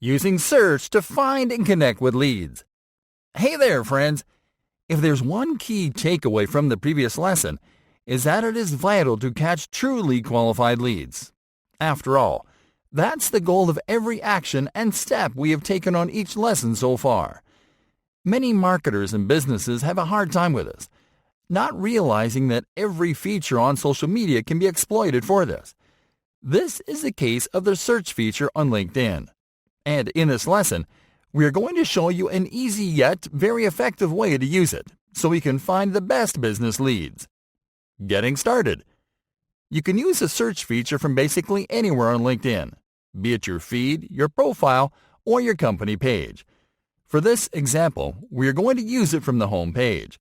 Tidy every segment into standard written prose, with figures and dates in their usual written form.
Using search to find and connect with leads. Hey there, friends! If there's one key takeaway from the previous lesson, is that it is vital to catch truly qualified leads. After all, that's the goal of every action and step we have taken on each lesson so far. Many marketers and businesses have a hard time with this, not realizing that every feature on social media can be exploited for this. This is the case of the search feature on LinkedIn. And in this lesson, we are going to show you an easy yet very effective way to use it so we can find the best business leads. Getting started. You can use the search feature from basically anywhere on LinkedIn, be it your feed, your profile, or your company page. For this example, we are going to use it from the home page.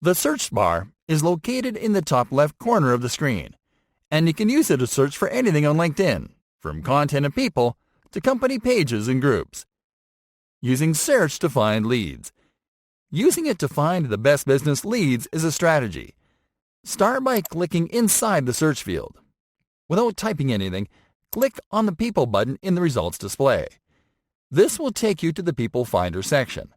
The search bar is located in the top left corner of the screen, and you can use it to search for anything on LinkedIn, from content and people to company pages and groups. Using search to find leads. Using it to find the best business leads is a strategy. Start by clicking inside the search field. Without typing anything, click on the People button in the results display. This will take you to the People Finder section.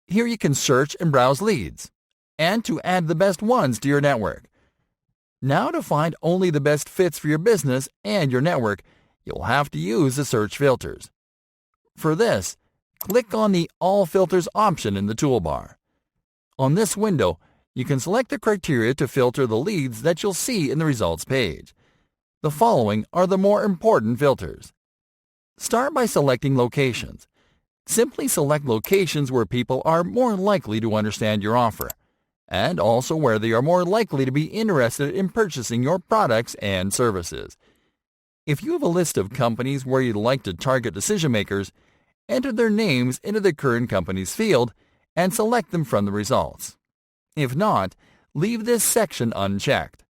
Here you can search and browse leads, and to add the best ones to your network. Now to find only the best fits for your business and your network, you'll have to use the search filters. For this, click on the All Filters option in the toolbar. On this window, you can select the criteria to filter the leads that you'll see in the results page. The following are the more important filters. Start by selecting locations. Simply select locations where people are more likely to understand your offer, and also where they are more likely to be interested in purchasing your products and services. If you have a list of companies where you'd like to target decision makers, enter their names into the current company's field and select them from the results. If not, leave this section unchecked.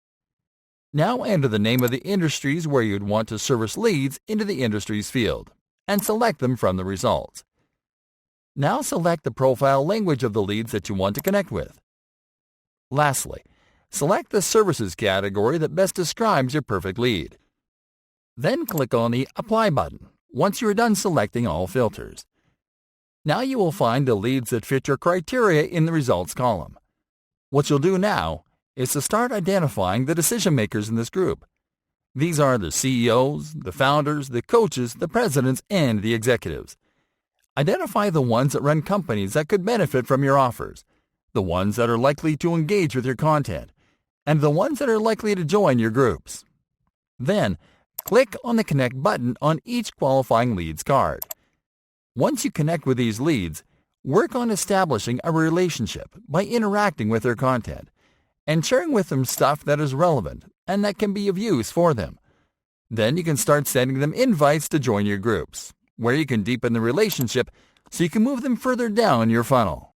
Now enter the name of the industries where you'd want to service leads into the industries field and select them from the results. Now select the profile language of the leads that you want to connect with. Lastly, select the services category that best describes your perfect lead. Then click on the Apply button once you are done selecting all filters. Now you will find the leads that fit your criteria in the results column. What you'll do now is to start identifying the decision makers in this group. These are the CEOs, the founders, the coaches, the presidents, and the executives. Identify the ones that run companies that could benefit from your offers, the ones that are likely to engage with your content, and the ones that are likely to join your groups. Then, click on the Connect button on each qualifying leads card. Once you connect with these leads, work on establishing a relationship by interacting with their content and sharing with them stuff that is relevant and that can be of use for them. Then you can start sending them invites to join your groups, where you can deepen the relationship so you can move them further down your funnel.